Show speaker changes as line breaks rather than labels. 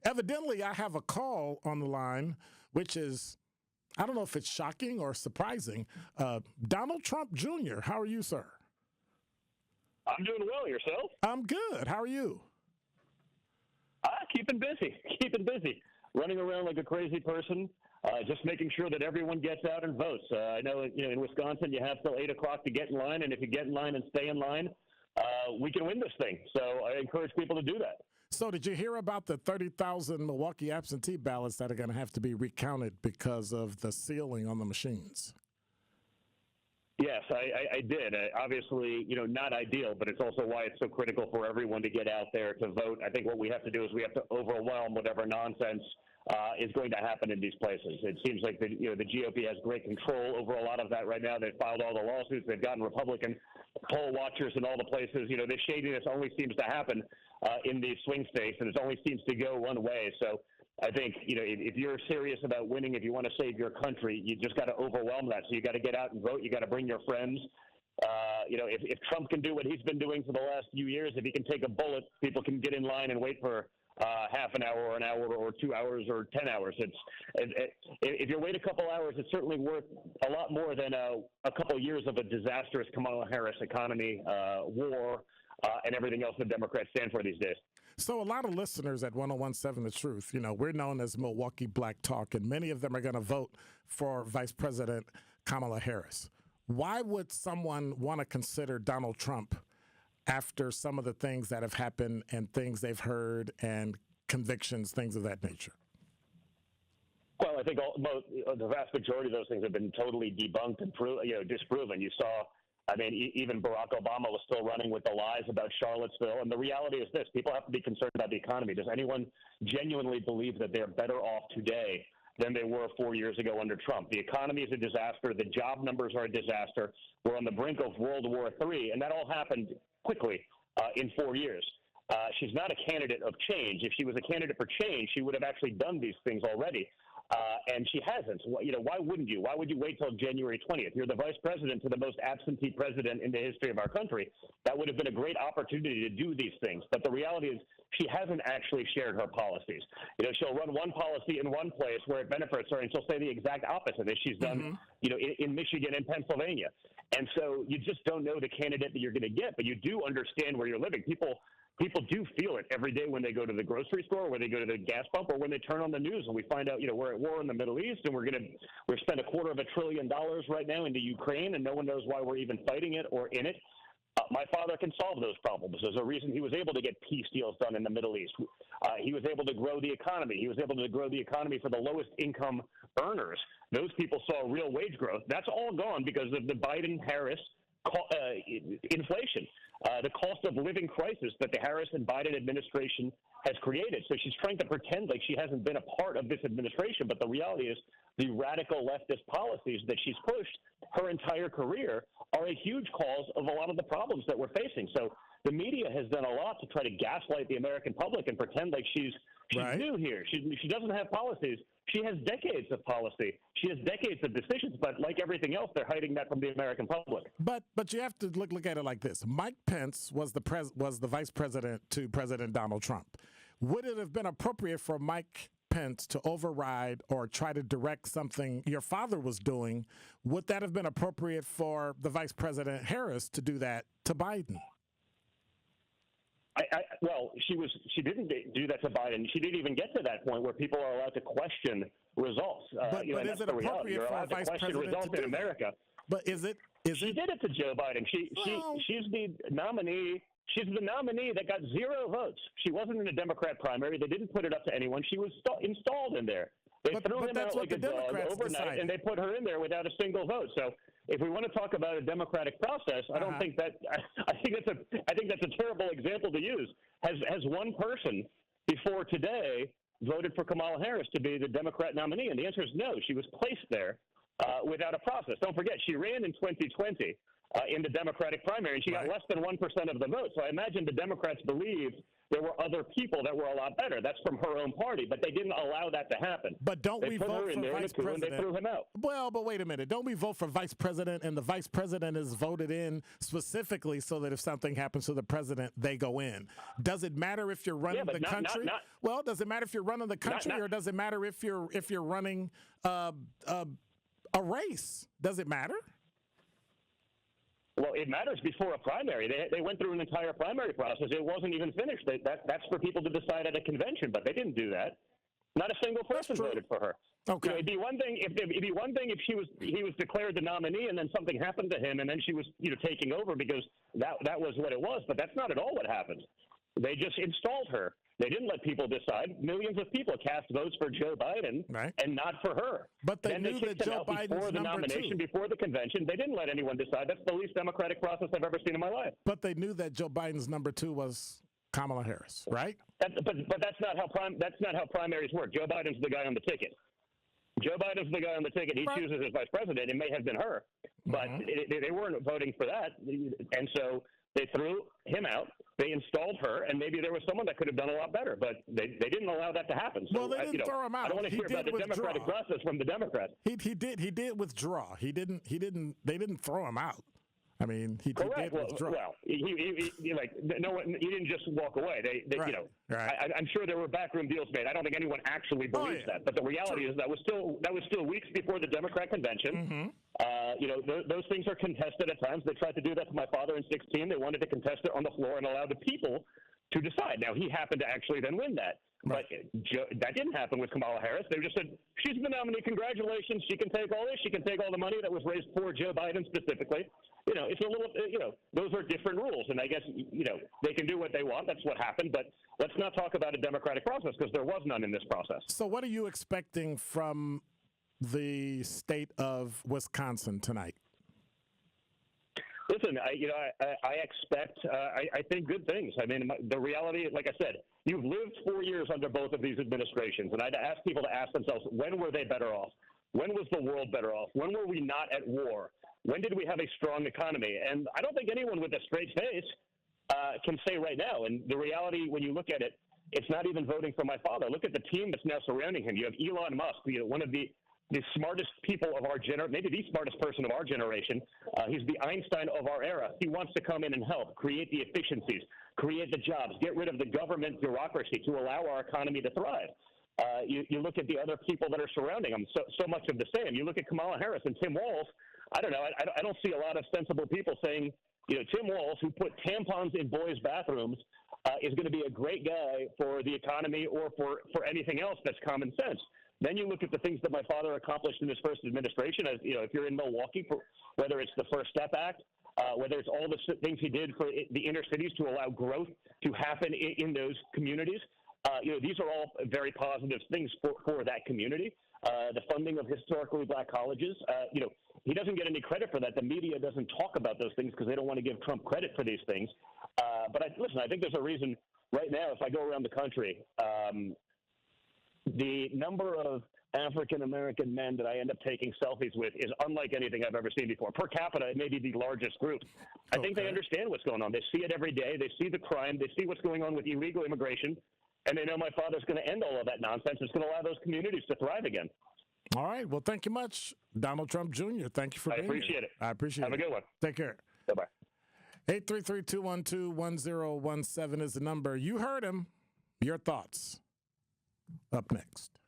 Evidently, I have a call on the line, which is, I don't know if it's shocking or surprising. Donald Trump Jr., how are you, sir?
I'm doing well. Yourself?
I'm good. How are you?
Keeping busy. Running around like a crazy person, just making sure that everyone gets out and votes. I know, in Wisconsin, you have till 8 o'clock to get in line, and if you get in line and stay in line, we can win this thing. So I encourage people to do that.
So did you hear about the 30,000 Milwaukee absentee ballots that are going to have to be recounted because of the sealing on the machines?
Yes, I did. Obviously, not ideal, but it's also why it's so critical for everyone to get out there to vote. I think what we have to do is we have to overwhelm whatever nonsense is going to happen in these places. It seems like the GOP has great control over a lot of that right now. They've filed all the lawsuits. They've gotten Republican poll watchers in all the places. This shadiness only seems to happen in these swing states, and it only seems to go one way. So I think, if you're serious about winning, if you want to save your country, you just got to overwhelm that. So you got to get out and vote. You got to bring your friends. If Trump can do what he's been doing for the last few years, if he can take a bullet, people can get in line and wait for half an hour or an hour or 2 hours or 10 hours. If you wait a couple hours, it's certainly worth a lot more than a couple of years of a disastrous Kamala Harris economy, war, and everything else the Democrats stand for these days.
So a lot of listeners at 101.7 The Truth, we're known as Milwaukee Black Talk, and many of them are going to vote for Vice President Kamala Harris. Why would someone want to consider Donald Trump after some of the things that have happened and things they've heard and convictions, things of that nature?
Well, I think the vast majority of those things have been totally debunked and disproven. You saw, even Barack Obama was still running with the lies about Charlottesville. And the reality is this: people have to be concerned about the economy. Does anyone genuinely believe that they're better off today than they were 4 years ago under Trump? The economy is a disaster. The job numbers are a disaster. We're on the brink of World War III, and that all happened quickly in 4 years. She's not a candidate of change. If she was a candidate for change, she would have actually done these things already. And she hasn't. Why wouldn't you? Why would you wait till January 20th? You're the vice president to the most absentee president in the history of our country. That would have been a great opportunity to do these things. But the reality is she hasn't actually shared her policies. She'll run one policy in one place where it benefits her, and she'll say the exact opposite as she's done, in Michigan and Pennsylvania. And so you just don't know the candidate that you're going to get, but you do understand where you're living. People do feel it every day when they go to the grocery store, when they go to the gas pump, or when they turn on the news and we find out, we're at war in the Middle East and we're spend $250 billion right now into Ukraine, and no one knows why we're even fighting it or in it. My father can solve those problems. There's a reason he was able to get peace deals done in the Middle East. He was able to grow the economy. He was able to grow the economy for the lowest income earners. Those people saw real wage growth. That's all gone because of the Biden-Harris inflation, the cost of living crisis that the Harris and Biden administration has created. So she's trying to pretend like she hasn't been a part of this administration, but the reality is the radical leftist policies that she's pushed her entire career are a huge cause of a lot of the problems that we're facing. So the media has done a lot to try to gaslight the American public and pretend like she's right. New here. She doesn't have policies. She has decades of policy. She has decades of decisions, but like everything else, they're hiding that from the American public.
But you have to look at it like this. Mike Pence was the vice president to President Donald Trump. Would it have been appropriate for Mike Pence to override or try to direct something your father was doing? Would that have been appropriate for the Vice President Harris to do that to Biden?
Well, she didn't do that to Biden. She didn't even get to that point where people are allowed to question results.
But is it appropriate for a vice president
results
to do
in America?
But is it?
She did it to Joe Biden. She's the nominee. She's the nominee that got 0 votes. She wasn't in a Democrat primary. They didn't put it up to anyone. She was installed in there. They threw him out like a dog overnight, and they put her in there without a single vote. So if we want to talk about a democratic process, I don't think that. I think that's a terrible example to use. Has one person before today voted for Kamala Harris to be the Democrat nominee? And the answer is no. She was placed there without a process. Don't forget, she ran in 2020 in the Democratic primary, and she got less than 1% of the vote. So I imagine the Democrats believed there were other people that were a lot better. That's from her own party, but they didn't allow that to happen.
But don't
they
we
put
vote
her in
for
there
vice
in a coup, and
president?
they threw him out.
Well, but wait a minute. Don't we vote for vice president, and the vice president is voted in specifically so that if something happens to the president, they go in? Does it matter if you're running the country? Well, does it matter if you're running the country, or does it matter if you're running a race? Does it matter?
Well, it matters before a primary. They went through an entire primary process. It wasn't even finished. That's for people to decide at a convention, but they didn't do that. Not a single person voted for her.
Okay.
It'd be one thing if he was declared the nominee and then something happened to him and then she was taking over because that was what it was. But that's not at all what happened. They just installed her. They didn't let people decide. Millions of people cast votes for Joe Biden and not for her.
But they knew that Joe Biden's
before the nomination, before the convention. They didn't let anyone decide. That's the least democratic process I've ever seen in my life.
But they knew that Joe Biden's number 2 was Kamala Harris, right?
But that's not how primaries work. Joe Biden's the guy on the ticket. Joe Biden's the guy on the ticket. He chooses his vice president. It may have been her, but they weren't voting for that, and so they threw him out. They installed her, and maybe there was someone that could have done a lot better, but they didn't allow that to happen. So,
well, they didn't throw him out.
I don't want to hear about the democratic process from the Democrats.
He did withdraw. They didn't throw him out. I mean, he did withdraw.
Well, he didn't just walk away. I'm sure there were backroom deals made. I don't think anyone actually believes that. But the reality is that was still weeks before the Democrat convention. Those things are contested at times. They tried to do that to my father in 2016. They wanted to contest it on the floor and allow the people to decide. Now, he happened to actually then win that. Right. But that didn't happen with Kamala Harris. They just said, she's the nominee. Congratulations. She can take all this. She can take all the money that was raised for Joe Biden specifically. It's a little, those are different rules. And I guess, they can do what they want. That's what happened. But let's not talk about a democratic process because there was none in this process.
So what are you expecting from the state of Wisconsin tonight?
Listen, I expect, I think good things. I mean, the reality, like I said, you've lived 4 years under both of these administrations, and I'd ask people to ask themselves, when were they better off? When was the world better off? When were we not at war? When did we have a strong economy? And I don't think anyone with a straight face can say right now. And the reality, when you look at it, it's not even voting for my father. Look at the team that's now surrounding him. You have Elon Musk, one of the smartest people of our generation, maybe the smartest person of our generation. He's the Einstein of our era. He wants to come in and help, create the efficiencies, create the jobs, get rid of the government bureaucracy to allow our economy to thrive. You look at the other people that are surrounding him, so much of the same. You look at Kamala Harris and Tim Walz. I don't know. I don't see a lot of sensible people saying, Tim Walz, who put tampons in boys' bathrooms, is going to be a great guy for the economy or for anything else that's common sense. Then you look at the things that my father accomplished in his first administration. As if you're in Milwaukee, whether it's the First Step Act, whether it's all the things he did for the inner cities to allow growth to happen in those communities, these are all very positive things for that community. The funding of historically black colleges, he doesn't get any credit for that. The media doesn't talk about those things because they don't want to give Trump credit for these things. But listen, I think there's a reason right now, if I go around the country, the number of African-American men that I end up taking selfies with is unlike anything I've ever seen before. Per capita, it may be the largest group. I think they understand what's going on. They see it every day. They see the crime. They see what's going on with illegal immigration. And they know my father's going to end all of that nonsense. It's going to allow those communities to thrive again.
All right. Well, thank you much, Donald Trump Jr. Thank you for being here.
I appreciate it.
I appreciate it.
Have a good one.
Take care.
Bye-bye.
833-212-1017 is the number. You heard him. Your thoughts. Up next.